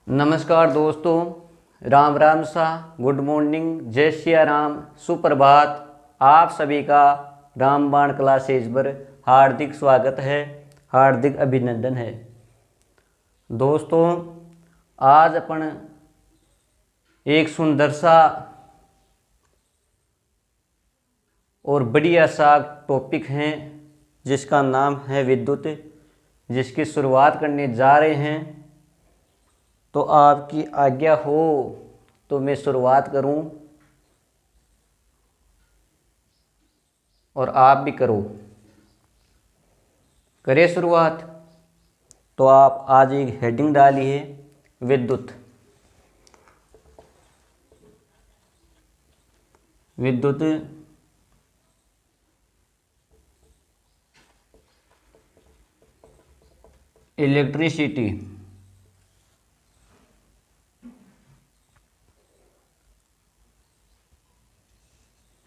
नमस्कार दोस्तों, राम राम सा, गुड मॉर्निंग, जय सिया राम, सुप्रभात। आप सभी का रामबाण क्लासेज पर हार्दिक स्वागत है, हार्दिक अभिनंदन है। दोस्तों, आज अपन एक सुंदर सा और बढ़िया सा टॉपिक है जिसका नाम है विद्युत, जिसकी शुरुआत करने जा रहे हैं। तो आपकी आज्ञा हो तो मैं शुरुआत करूं और आप भी करो। करें शुरुआत। तो आप आज एक हेडिंग डालिए, विद्युत। विद्युत इलेक्ट्रिसिटी।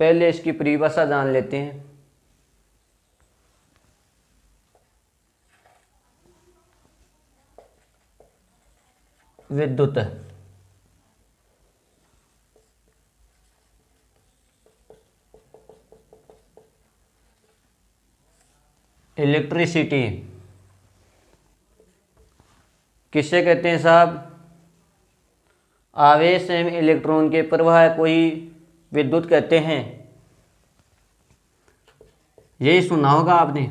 पहले इसकी परिभाषा जान लेते हैं। विद्युत इलेक्ट्रिसिटी किसे कहते हैं साहब? आवेश एवं इलेक्ट्रॉन के प्रवाह को ही विद्युत कहते हैं। यही सुना होगा आपने,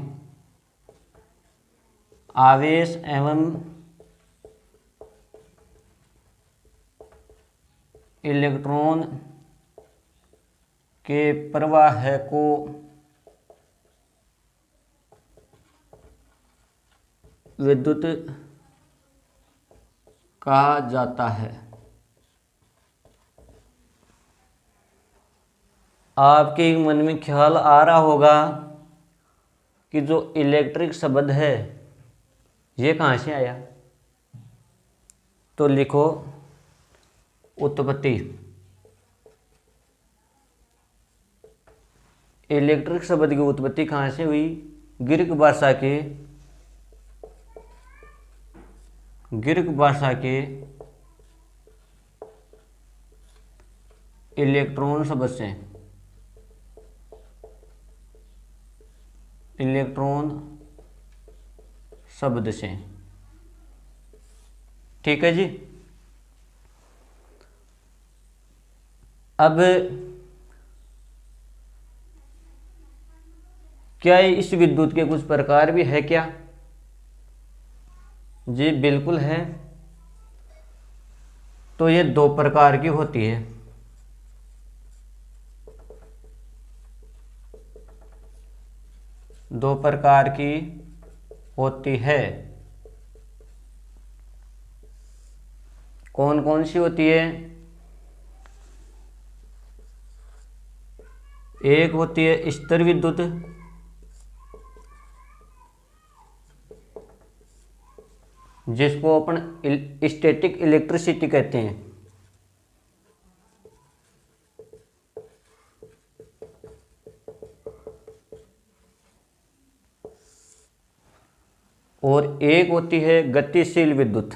आवेश एवं इलेक्ट्रॉन के प्रवाह को विद्युत कहा जाता है। आपके मन में ख्याल आ रहा होगा कि जो इलेक्ट्रिक शब्द है ये कहाँ से आया? तो लिखो उत्पत्ति। इलेक्ट्रिक शब्द की उत्पत्ति कहाँ से हुई? ग्रीक भाषा के इलेक्ट्रॉन शब्द से। इलेक्ट्रॉन शब्द से, ठीक है जी। अब क्या इस विद्युत के कुछ प्रकार भी है क्या? जी बिल्कुल है। तो ये दो प्रकार की होती है। दो प्रकार की होती है। कौन कौन सी होती है? एक होती है स्थिर विद्युत, जिसको अपन स्टैटिक इलेक्ट्रिसिटी कहते हैं। और एक होती है गतिशील विद्युत।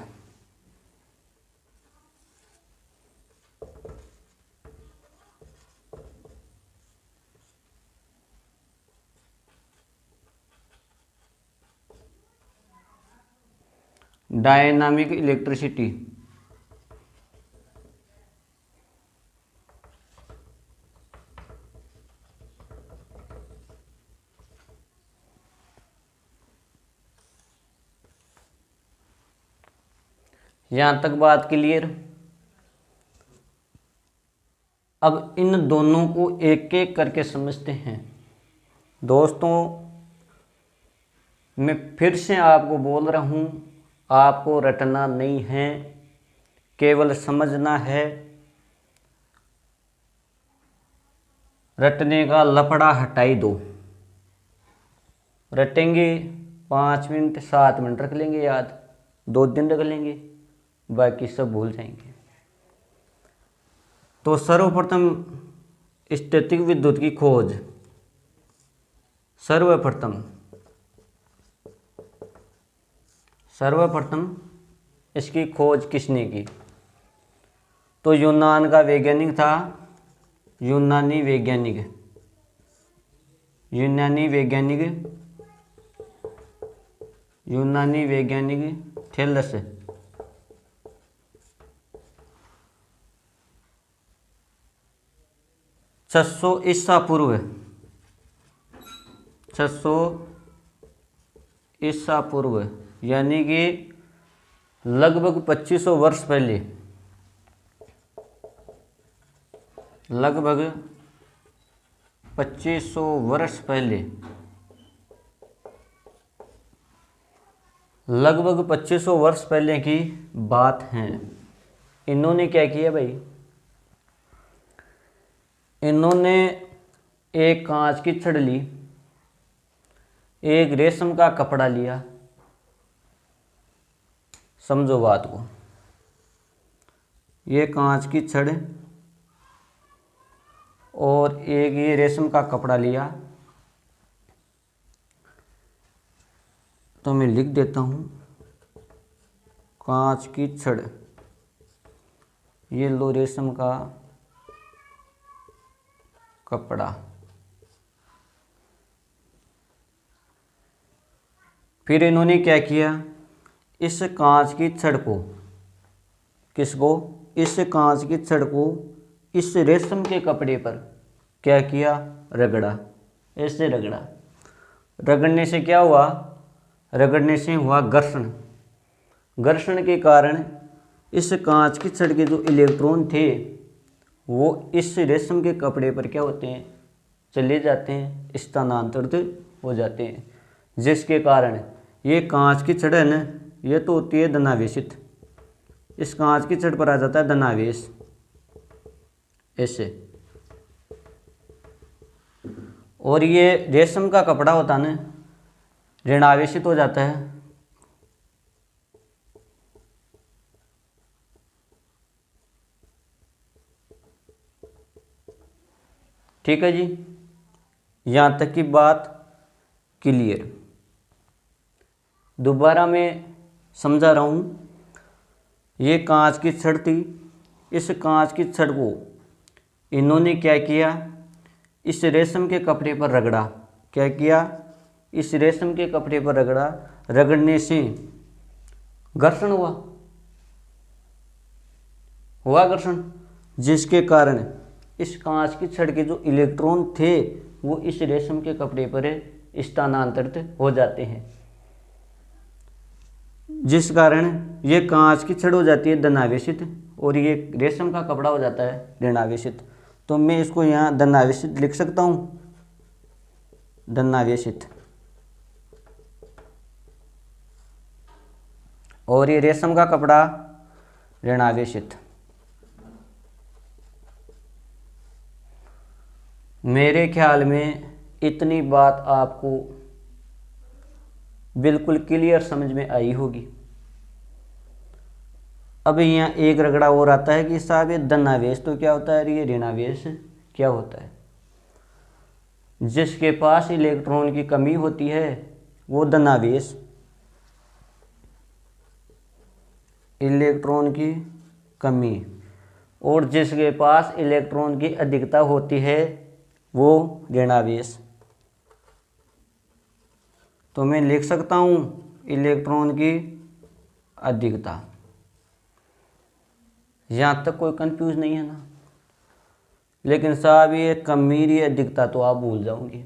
Dynamic electricity. यहां तक बात क्लियर? अब इन दोनों को एक एक करके समझते हैं। दोस्तों, मैं फिर से आपको बोल रहा हूं, आपको रटना नहीं है, केवल समझना है। रटने का लफड़ा हटाई दो। रटेंगे 5 मिनट 7 मिनट रख लेंगे याद, 2 दिन रख लेंगे, बाकी सब भूल जाएंगे। तो सर्वप्रथम स्टैटिक विद्युत की खोज। सर्वप्रथम इसकी खोज किसने की? तो यूनान का वैज्ञानिक था यूनानी वैज्ञानिक थेलस। 600 ईसा पूर्व 600 ईसा पूर्व यानी कि लगभग 2500 वर्ष पहले, लगभग 2500 वर्ष पहले, लगभग 2500 वर्ष पहले की बात है। इन्होंने क्या किया भाई, इन्होंने एक कांच की छड़ ली, एक रेशम का कपड़ा लिया, समझो बात को, ये कांच की छड़ और एक ये रेशम का कपड़ा लिया। तो मैं लिख देता हूँ कांच की छड़, ये लो रेशम का कपड़ा। फिर इन्होंने क्या किया, इस कांच की छड़ को, किसको, इस कांच की छड़ को इस रेशम के कपड़े पर क्या किया, रगड़ा, ऐसे रगड़ा। रगड़ने से क्या हुआ, रगड़ने से हुआ घर्षण। घर्षण के कारण इस कांच की छड़ के जो इलेक्ट्रॉन थे वो इस रेशम के कपड़े पर क्या होते हैं, चले जाते हैं, स्थानांतरित हो जाते हैं, जिसके कारण ये कांच की छड़ है ना, ये तो होती है धनावेशित। इस कांच की छड़ पर आ जाता है धनावेश ऐसे, और ये रेशम का कपड़ा होता है ना, ऋणावेशित हो जाता है। ठीक है जी, यहाँ तक की बात क्लियर। दोबारा मैं समझा रहा हूँ, ये कांच की छड़ थी, इस कांच की छड़ को इन्होंने क्या किया, इस रेशम के कपड़े पर रगड़ा। क्या किया, इस रेशम के कपड़े पर रगड़ा। रगड़ने से घर्षण हुआ घर्षण, जिसके कारण इस कांच की छड़ के जो इलेक्ट्रॉन थे वो इस रेशम के कपड़े पर स्थानांतरित हो जाते हैं, जिस कारण ये कांच की छड़ हो जाती है धनावेशित और ये रेशम का कपड़ा हो जाता है ऋणावेशित। तो मैं इसको यहाँ धनावेशित लिख सकता हूँ, धनावेशित, और ये रेशम का कपड़ा ऋणावेशित। मेरे ख्याल में इतनी बात आपको बिल्कुल क्लियर समझ में आई होगी। अब यहाँ एक रगड़ा और आता है कि साहब ये धनावेश तो क्या होता है, ये ऋणावेश क्या होता है। जिसके पास इलेक्ट्रॉन की कमी होती है वो धनावेश, इलेक्ट्रॉन की कमी, और जिसके पास इलेक्ट्रॉन की अधिकता होती है वो ऋणावेश। तो मैं लिख सकता हूँ इलेक्ट्रॉन की अधिकता। यहाँ तक कोई कंफ्यूज नहीं है ना, लेकिन साहब ये कमी ये अधिकता तो आप भूल जाओगे।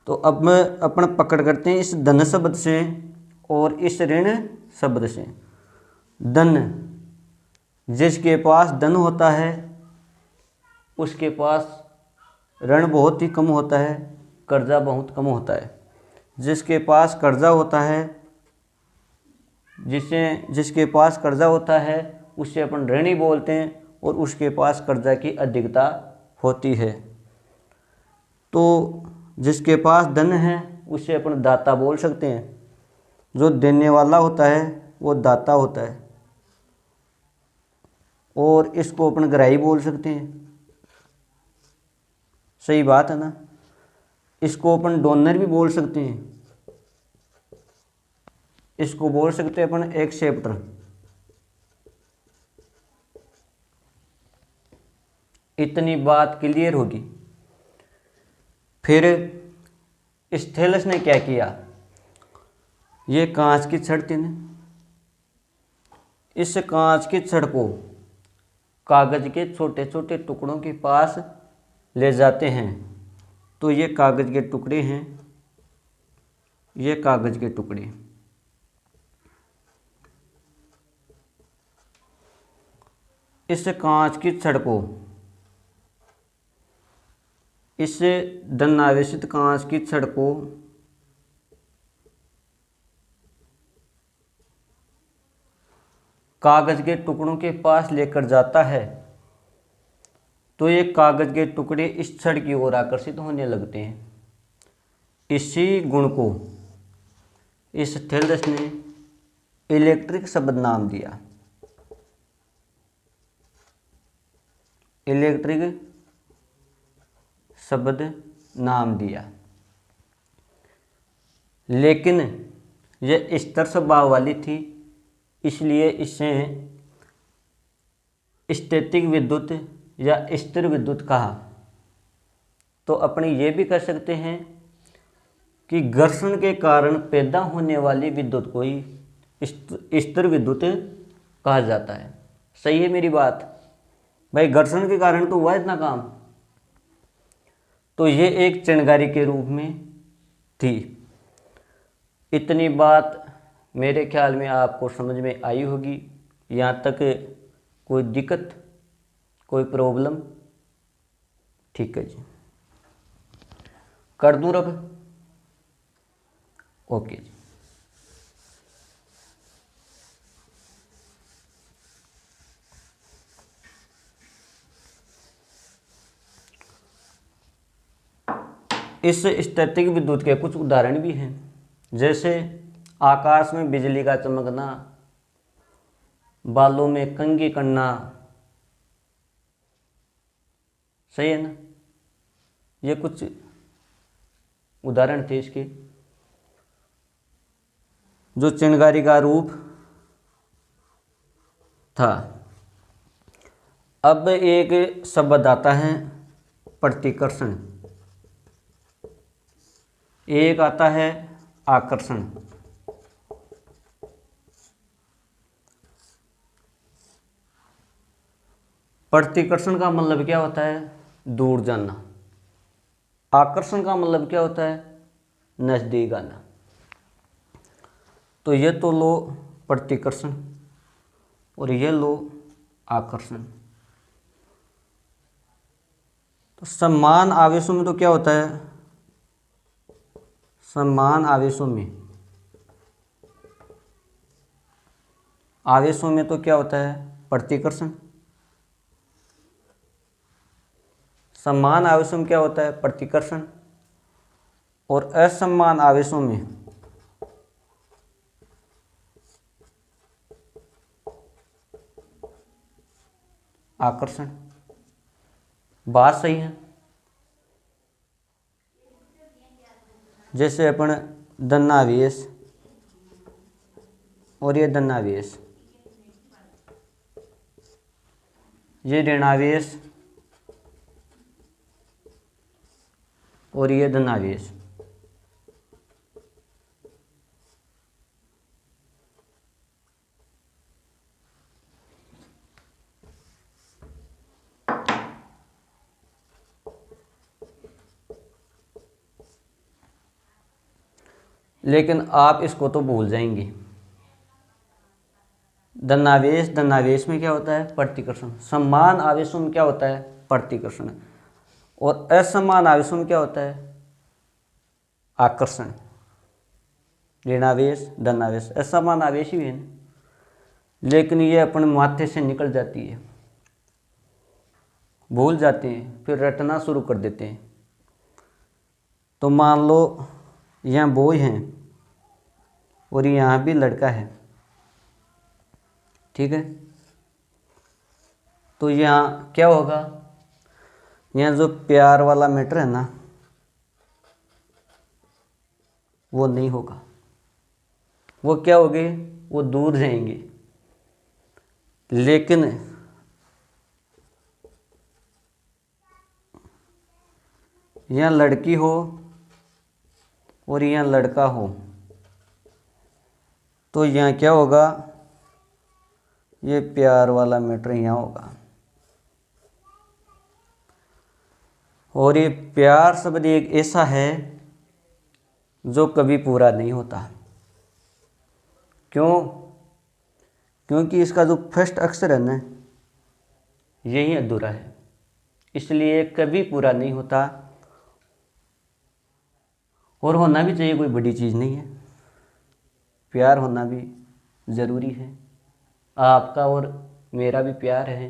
तो अब मैं अपना पकड़ करते हैं इस धन शब्द से और इस ऋण शब्द से। धन, जिसके पास धन होता है उसके पास ऋण बहुत ही कम होता है, कर्जा बहुत कम होता है। जिसके पास कर्जा होता है, जिसके पास कर्जा होता है उसे अपन ऋणी बोलते हैं, और उसके पास कर्जा की अधिकता होती है। तो जिसके पास धन है उसे अपन दाता बोल सकते हैं। जो देने वाला होता है वो दाता होता है, और इसको अपन ग्राही बोल सकते हैं। सही बात है ना। इसको अपन डोनर भी बोल सकते हैं। इसको बोल सकते हैं अपन एक्सेप्टर। इतनी बात क्लियर होगी। फिर स्टेलस ने क्या किया, ये कांच की छड़ थी ना, इस कांच की छड़ को कागज के छोटे छोटे टुकड़ों के पास ले जाते हैं। तो ये कागज के टुकड़े हैं, ये कागज के टुकड़े। इस कांच की छड़ को, इस धनावेशित कांच की छड़ को कागज के टुकड़ों के पास लेकर जाता है। तो ये कागज के टुकड़े इस छड़ की ओर आकर्षित होने लगते हैं। इसी गुण को इस थेलस ने इलेक्ट्रिक शब्द नाम दिया। इलेक्ट्रिक शब्द नाम दिया। लेकिन यह स्थिर स्वभाव वाली थी, इसलिए इसे स्टैटिक विद्युत या स्थिर विद्युत कहा। तो अपने ये भी कर सकते हैं कि घर्षण के कारण पैदा होने वाली विद्युत को ही स्थिर विद्युत कहा जाता है। सही है मेरी बात भाई, घर्षण के कारण तो हुआ इतना काम। तो ये एक चिंगारी के रूप में थी। इतनी बात मेरे ख्याल में आपको समझ में आई होगी। यहाँ तक कोई दिक्कत, कोई प्रॉब्लम? ठीक है जी, कर दूँ अब? ओके जी। इस स्टैटिक विद्युत के कुछ उदाहरण भी हैं, जैसे आकाश में बिजली का चमकना, बालों में कंघी करना। सही है ना? ये कुछ उदाहरण थे इसके, जो चिंगारी का रूप था। अब एक शब्द आता है प्रतिकर्षण, एक आता है आकर्षण। प्रतिकर्षण का मतलब क्या होता है? दूर जाना। आकर्षण का मतलब क्या होता है? नजदीक आना। तो ये तो लो प्रतिकर्षण और ये लो आकर्षण। तो समान आवेशों में तो क्या होता है? समान आवेशों में तो क्या होता है? प्रतिकर्षण। समान आवेशों में क्या होता है? प्रतिकर्षण। और असमान आवेशों में आकर्षण। बात सही है? जैसे अपन धनावेश और ये धनावेश, ये ऋणावेश और ये धनावेश। लेकिन आप इसको तो भूल जाएंगे। धनावेश में क्या होता है? प्रतिकर्षण। समान आवेशों में क्या होता है? प्रतिकर्षण। और असमान आवेशों में क्या होता है? आकर्षण। ऋणावेश, धनावेश, असमान आवेश ही है ना, लेकिन ये अपन माथे से निकल जाती है, भूल जाते हैं, फिर रटना शुरू कर देते हैं। तो मान लो यहाँ बॉय हैं और यहाँ भी लड़का है, ठीक है? तो यहाँ क्या होगा? यहाँ जो प्यार वाला मैटर है ना, वो नहीं होगा। वो क्या हो गए, वो दूर जाएंगे। लेकिन यहाँ लड़की हो और यहाँ लड़का हो तो यहाँ क्या होगा, ये प्यार वाला मैटर यहाँ होगा। और ये प्यार शब्द एक ऐसा है जो कभी पूरा नहीं होता। क्यों? क्योंकि इसका जो फर्स्ट अक्षर है ना, यही अधूरा है, इसलिए कभी पूरा नहीं होता। और होना भी चाहिए, कोई बड़ी चीज़ नहीं है। प्यार होना भी ज़रूरी है। आपका और मेरा भी प्यार है,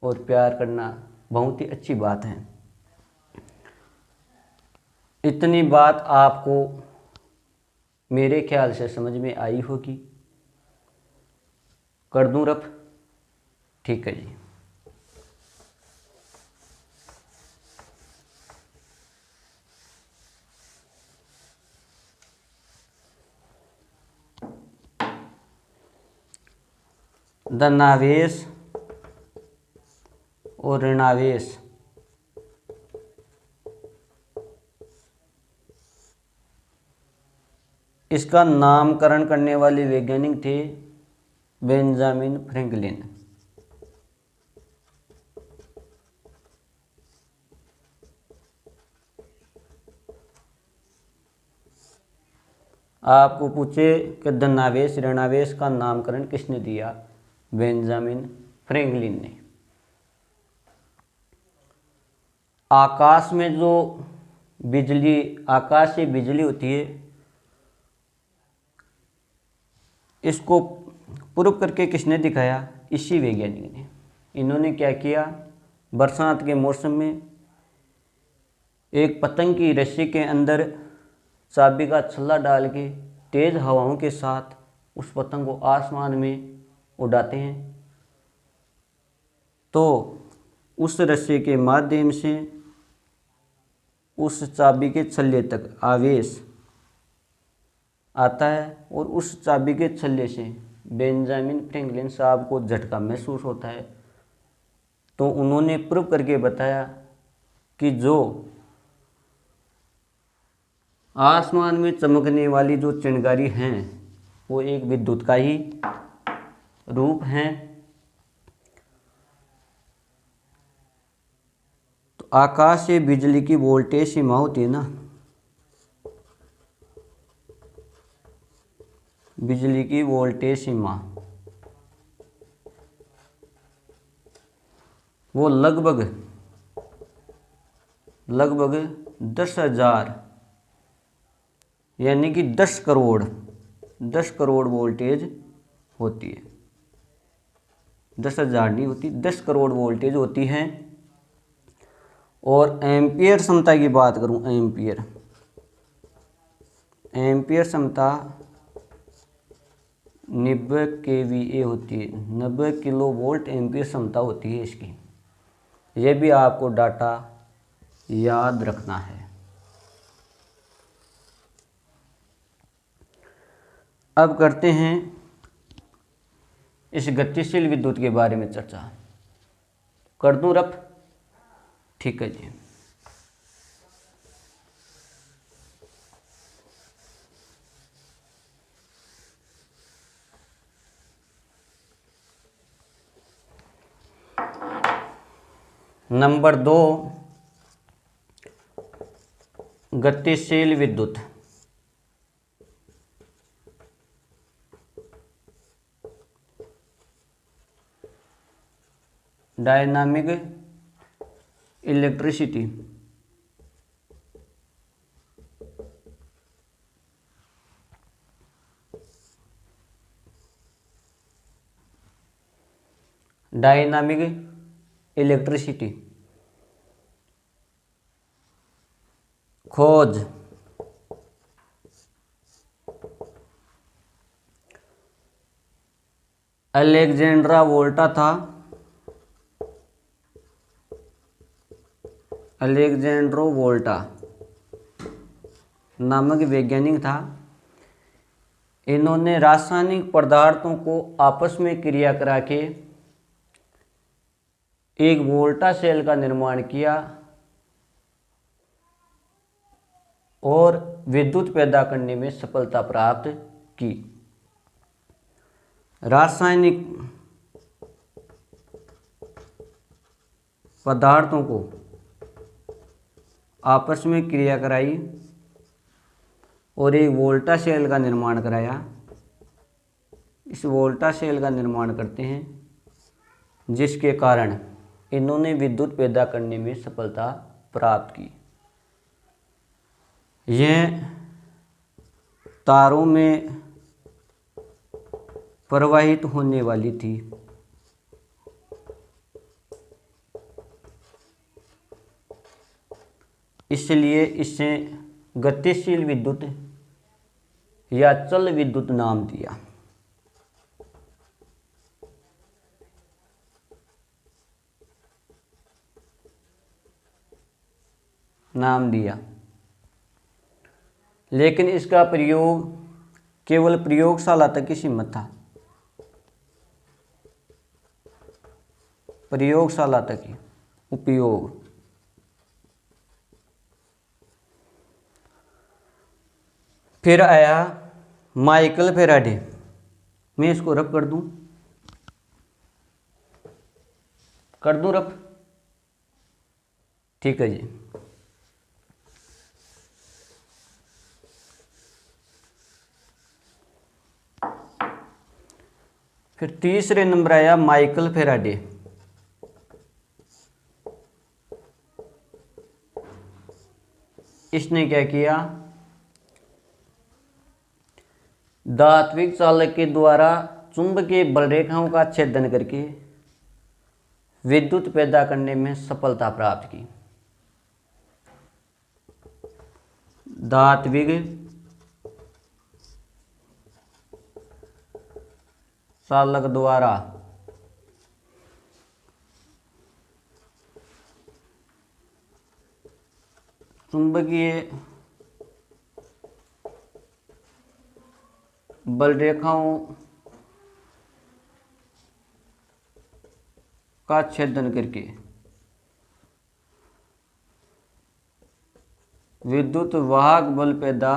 और प्यार करना बहुत ही अच्छी बात है। इतनी बात आपको मेरे ख्याल से समझ में आई होगी। कर दूं रफ? ठीक है जी। धनावेश और ऋणावेश इसका नामकरण करने वाले वैज्ञानिक थे बेंजामिन फ्रैंकलिन। आपको पूछे कि धनावेश ऋणावेश का नामकरण किसने दिया? बेंजामिन फ्रैंकलिन ने। आकाश में जो बिजली, आकाश से बिजली होती है, इसको प्रूव करके किसने दिखाया? इसी वैज्ञानिक ने। इन्होंने क्या किया, बरसात के मौसम में एक पतंग की रस्सी के अंदर चाबी का छल्ला डाल के तेज हवाओं के साथ उस पतंग को आसमान में उड़ाते हैं, तो उस रस्सी के माध्यम से उस चाबी के छल्ले तक आवेश आता है, और उस चाबी के छल्ले से बेंजामिन फ्रैंकलिन साहब को झटका महसूस होता है। तो उन्होंने प्रूव करके बताया कि जो आसमान में चमकने वाली जो चिंगारी हैं, वो एक विद्युत का ही रूप हैं। तो आकाश से बिजली की वोल्टेज सीमा होती है ना, बिजली की वोल्टेज सीमा, वो लगभग 10,000 यानी कि 10 करोड़ वोल्टेज होती है। 10,000 नहीं होती, 10 करोड़ वोल्टेज होती है। और एम्पियर क्षमता की बात करूं, एम्पियर क्षमता 90 kVA होती है। 90 किलोवोल्ट एम्पियर क्षमता होती है इसकी। यह भी आपको डाटा याद रखना है। अब करते हैं इस गतिशील विद्युत के बारे में चर्चा। कर दूं रफ? ठीक है जी। नंबर 2, गतिशील विद्युत। Dynamic electricity. डायनामिक इलेक्ट्रिसिटी खोज। अलेक्जेंड्रा वोल्टा था। अलेक्जेंड्रो वोल्टा नामक वैज्ञानिक था। इन्होंने रासायनिक पदार्थों को आपस में क्रिया करा के एक वोल्टा सेल का निर्माण किया और विद्युत पैदा करने में सफलता प्राप्त की। रासायनिक पदार्थों को आपस में क्रिया कराई और एक वोल्टा सेल का निर्माण कराया। इस वोल्टा सेल का निर्माण करते हैं जिसके कारण इन्होंने विद्युत पैदा करने में सफलता प्राप्त की। यह तारों में प्रवाहित होने वाली थी। इसलिए इसे गतिशील विद्युत या चल विद्युत नाम दिया। लेकिन इसका प्रयोग केवल प्रयोगशाला तक ही सीमित था। प्रयोगशाला तक ही उपयोग। फिर आया माइकल फैराडे। मैं इसको रफ कर दूं रफ। ठीक है जी। फिर तीसरे नंबर आया माइकल फैराडे। इसने क्या किया? धात्विक चालक के द्वारा चुंबकीय बल रेखाओं का छेदन करके विद्युत पैदा करने में सफलता प्राप्त की। धात्विक चालक द्वारा चुंबकीय बल रेखाओं का छेदन करके विद्युत वाहक बल पैदा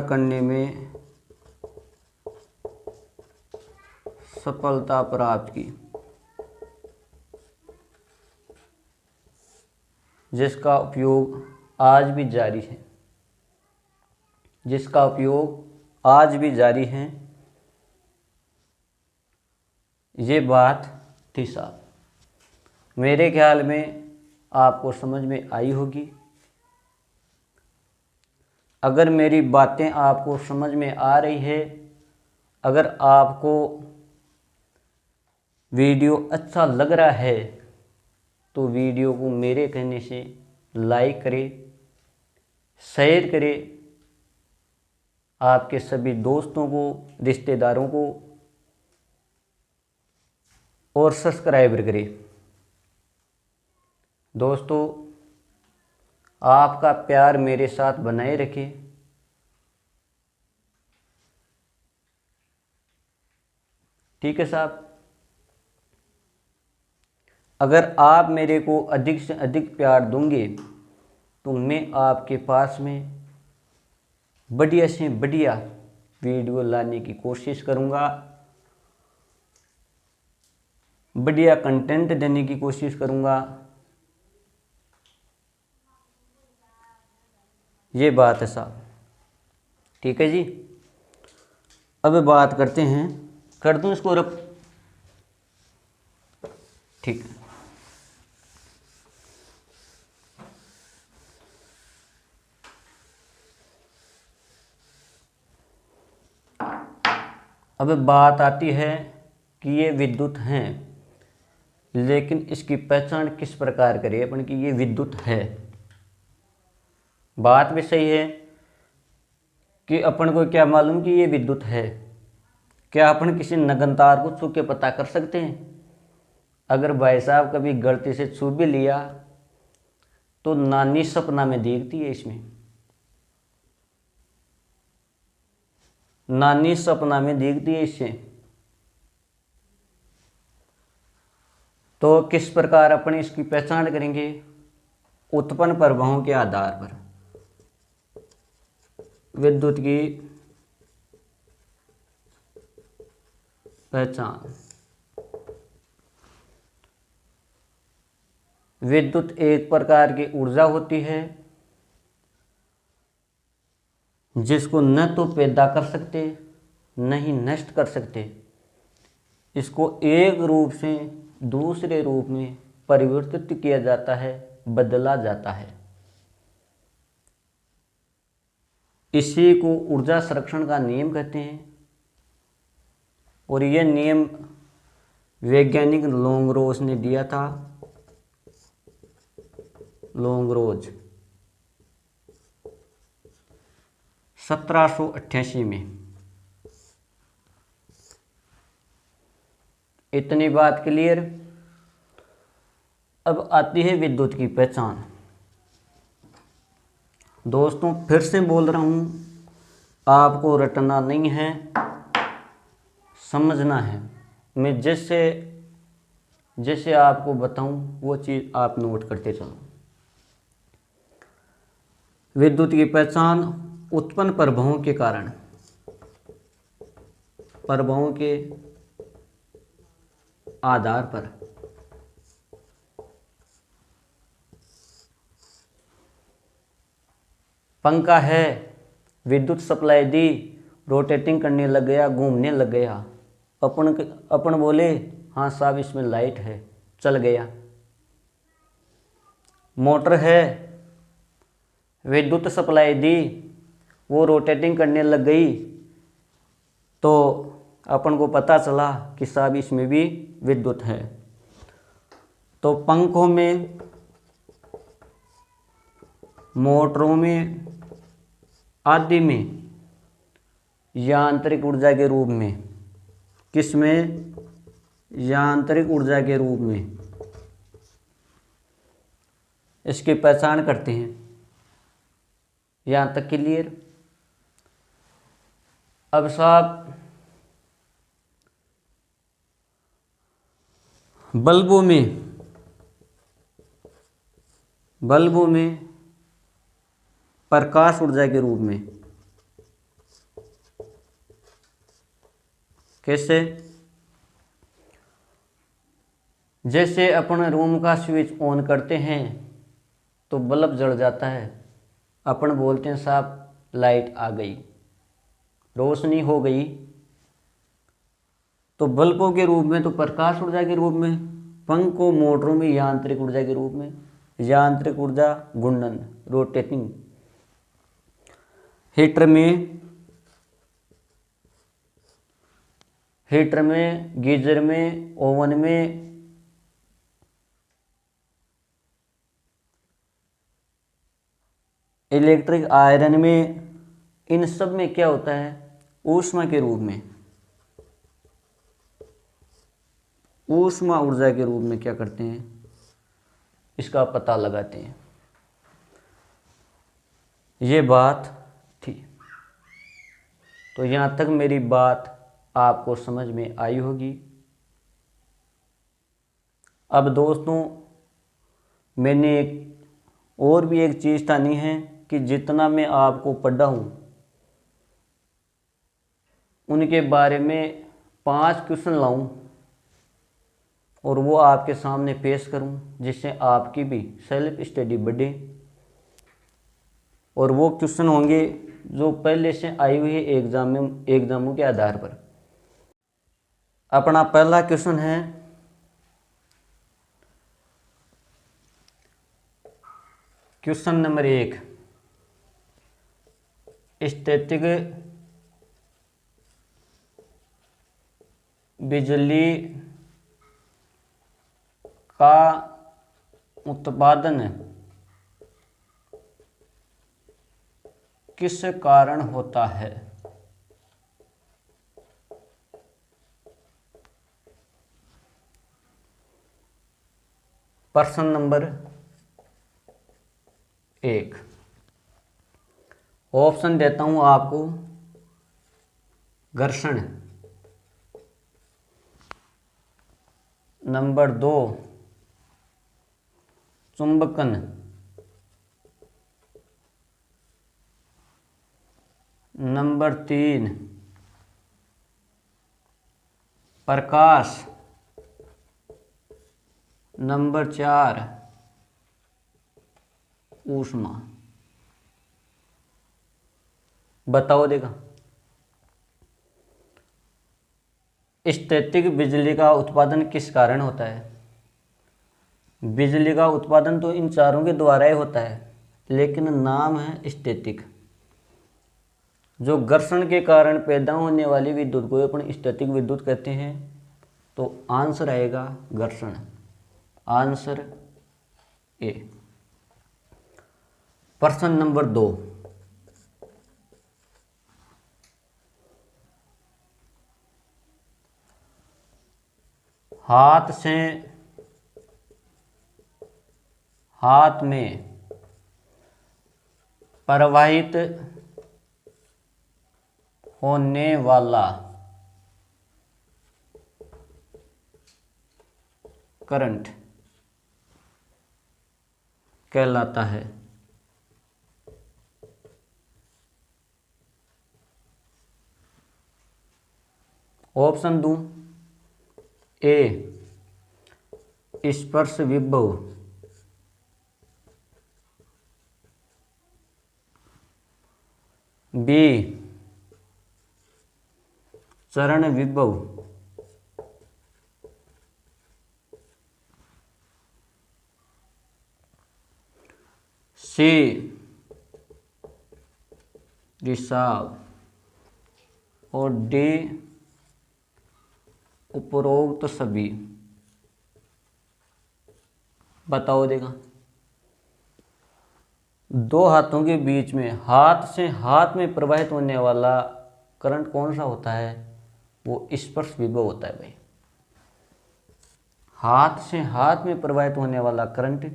करने में सफलता प्राप्त की, जिसका उपयोग आज भी जारी है। ये बात थी साहब। मेरे ख्याल में आपको समझ में आई होगी। अगर मेरी बातें आपको समझ में आ रही है, अगर आपको वीडियो अच्छा लग रहा है तो वीडियो को मेरे कहने से लाइक करें, शेयर करें, आपके सभी दोस्तों को, रिश्तेदारों को, और सब्सक्राइब करें। दोस्तों, आपका प्यार मेरे साथ बनाए रखें। ठीक है साहब। अगर आप मेरे को अधिक से अधिक प्यार दोगे तो मैं आपके पास में बढ़िया से बढ़िया वीडियो लाने की कोशिश करूँगा, बढ़िया कंटेंट देने की कोशिश करूँगा। ये बात है साहब। ठीक है जी। अब बात करते हैं, कर दूं इसको रब? ठीक है। अब बात आती है कि ये विद्युत हैं, लेकिन इसकी पहचान किस प्रकार करें अपन कि ये विद्युत है। बात भी सही है कि अपन को क्या मालूम कि ये विद्युत है। क्या अपन किसी नगन तार को छू के पता कर सकते हैं? अगर भाई साहब कभी गलती से छू भी लिया तो नानी सपना में देखती है, इसमें नानी सपना में देखती है इससे। तो किस प्रकार अपनी इसकी पहचान करेंगे? उत्पन्न प्रभावों के आधार पर विद्युत की पहचान। विद्युत एक प्रकार की ऊर्जा होती है जिसको न तो पैदा कर सकते न ही नष्ट कर सकते। इसको एक रूप से दूसरे रूप में परिवर्तित किया जाता है, बदला जाता है। इसी को ऊर्जा संरक्षण का नियम कहते हैं। और यह नियम वैज्ञानिक लोंगरोज ने दिया था, लोंगरोज 1788 में। इतनी बात क्लियर। अब आती है विद्युत की पहचान। दोस्तों फिर से बोल रहा हूं, आपको रटना नहीं है, समझना है। मैं जैसे जैसे आपको बताऊं वो चीज़ आप नोट करते चलो। विद्युत की पहचान उत्पन्न प्रभावों के कारण, प्रभावों के आधार पर पंखा है, विद्युत सप्लाई दी, रोटेटिंग करने लग गया, घूमने लग गया। अपन बोले हाँ साहब इसमें लाइट है, चल गया। मोटर है, विद्युत सप्लाई दी, वो रोटेटिंग करने लग गई, तो अपन को पता चला कि साहब इसमें भी विद्युत है। तो पंखों में, मोटरों में आदि में यांत्रिक ऊर्जा के रूप में, किसमें? यांत्रिक ऊर्जा के रूप में इसकी पहचान करते हैं। यहां तक क्लियर? अब साहब बल्बों में प्रकाश ऊर्जा के रूप में कैसे? जैसे अपन रूम का स्विच ऑन करते हैं तो बल्ब जल जाता है, अपन बोलते हैं साहब लाइट आ गई, रोशनी हो गई। तो बल्बों के रूप में तो प्रकाश ऊर्जा के रूप में, पंखों मोटरों में यांत्रिक ऊर्जा के रूप में, यांत्रिक ऊर्जा घूर्णन, रोटेटिंग। हीटर में, गीजर में, ओवन में, इलेक्ट्रिक आयरन में, इन सब में क्या होता है? ऊष्मा के रूप में, ऊष्मा ऊर्जा के रूप में क्या करते हैं? इसका पता लगाते हैं। ये बात थी। तो यहाँ तक मेरी बात आपको समझ में आई होगी। अब दोस्तों मैंने और भी एक चीज़ ठानी है कि जितना मैं आपको पढ़ा हूँ उनके बारे में 5 क्वेश्चन लाऊं और वो आपके सामने पेश करूं, जिससे आपकी भी सेल्फ स्टडी बढ़े। और वो क्वेश्चन होंगे जो पहले से आई हुई है एग्जामों के आधार पर। अपना पहला क्वेश्चन है, क्वेश्चन नंबर 1, स्टैटिक बिजली का उत्पादन किस कारण होता है? प्रश्न नंबर 1, ऑप्शन देता हूं आपको। घर्षण। नंबर 2, चुंबकन। नंबर 3, प्रकाश। नंबर 4, ऊष्मा। बताओ देगा। स्थैतिक बिजली का उत्पादन किस कारण होता है? बिजली का उत्पादन तो इन चारों के द्वारा ही होता है, लेकिन नाम है स्थैतिक। जो घर्षण के कारण पैदा होने वाली विद्युत को अपन स्थैतिक विद्युत कहते हैं। तो आंसर आएगा घर्षण, आंसर ए। प्रश्न नंबर 2, हाथ में प्रवाहित होने वाला करंट कहलाता है? ऑप्शन दूं? ए, स्पर्श विभव। बी, चरण विभव। सी, रिसाव। और डी, उपरोक्त सभी। बताओ देगा। दो हाथों के बीच में हाथ से हाथ में प्रवाहित होने वाला करंट कौन सा होता है? वो स्पर्श विभव होता है भाई। हाथ से हाथ में प्रवाहित होने वाला करंट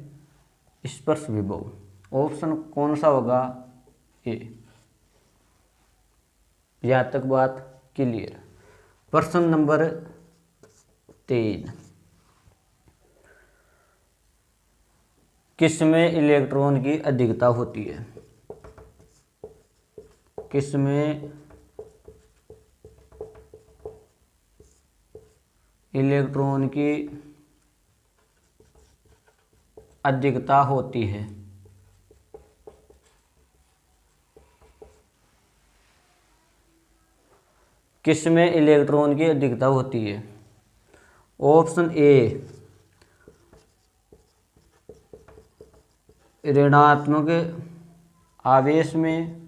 स्पर्श विभव। ऑप्शन कौन सा होगा? ए। यहां तक बात क्लियर। प्रश्न नंबर 3, किसमें इलेक्ट्रॉन की अधिकता होती है? किसमें इलेक्ट्रॉन की अधिकता होती है? किसमें इलेक्ट्रॉन की अधिकता होती है? ऑप्शन ए, ऋणात्मक आवेश में।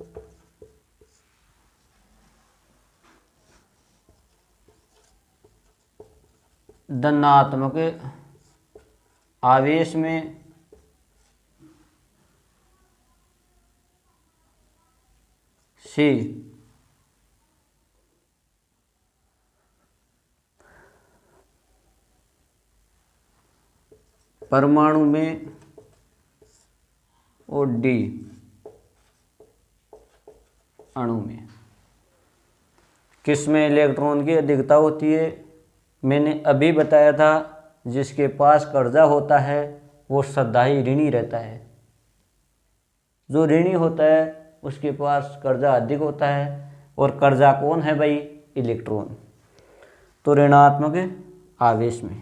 धनात्मक आवेश में। सी, परमाणु में। और डी, अणु में। किसमें इलेक्ट्रॉन की अधिकता होती है? मैंने अभी बताया था, जिसके पास कर्जा होता है वो सदा ही ऋणी रहता है। जो ऋणी होता है उसके पास कर्जा अधिक होता है। और कर्जा कौन है भाई? इलेक्ट्रॉन। तो ऋणात्मक आवेश में।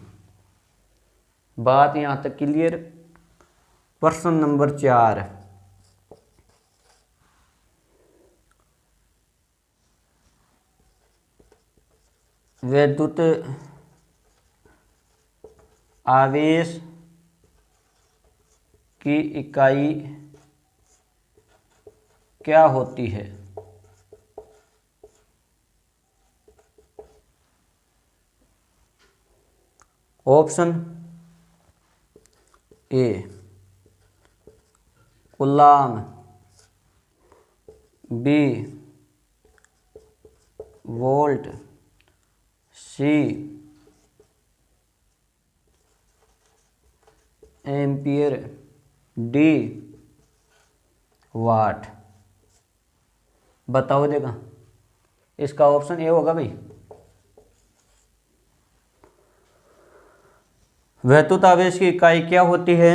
बात यहां तक क्लियर। प्रश्न नंबर 4, विद्युत आवेश की इकाई क्या होती है? Option A, coulomb. B, volt. C, ampere D watt. बताओ देगा, इसका ऑप्शन ए होगा भाई। वैद्युत आवेश की इकाई क्या होती है?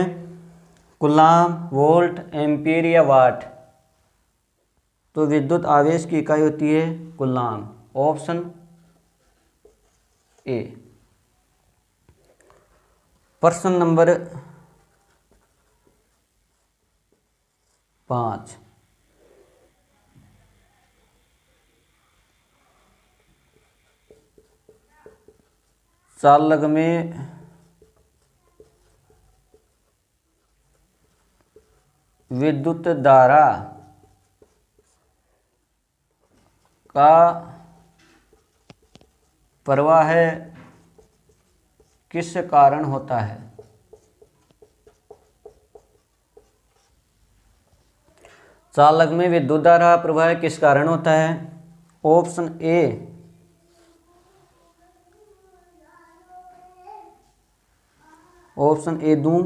कूलाम, वोल्ट, एम्पीयर या वाट? तो विद्युत आवेश की इकाई होती है कूलाम, ऑप्शन ए। प्रश्न नंबर 5, चालक में विद्युत धारा का प्रवाह किस कारण होता है? चालक में विद्युत धारा प्रवाह किस कारण होता है? ऑप्शन ए, ऑप्शन ए दूं,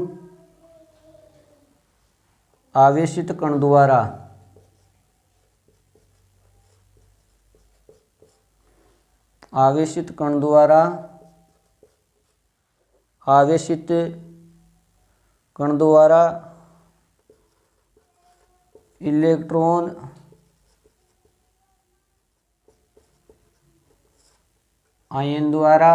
आवेशित कण द्वारा, आवेशित कण द्वारा, आवेशित कण द्वारा, इलेक्ट्रॉन आयन द्वारा,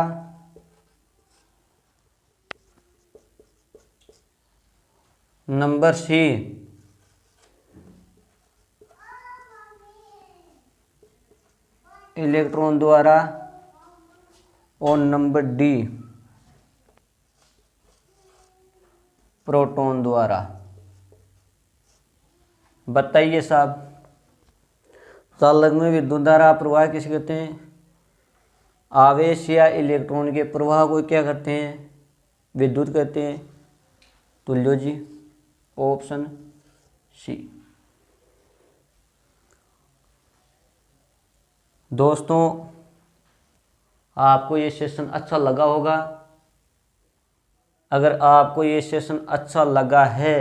नंबर सी, इलेक्ट्रॉन द्वारा, और नंबर डी, प्रोटॉन द्वारा। बताइए साहब, चालक में विद्युत धारा प्रवाह किसे कहते हैं? आवेश या इलेक्ट्रॉन के प्रवाह को क्या कहते हैं? विद्युत कहते हैं। तुल्यो जी, ऑप्शन सी। दोस्तों, आपको ये सेशन अच्छा लगा होगा। अगर आपको ये सेशन अच्छा लगा है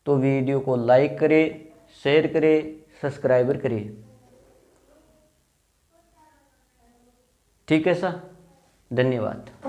तो वीडियो को लाइक करें, शेयर करें, सब्सक्राइबर करें। ठीक है सर, धन्यवाद।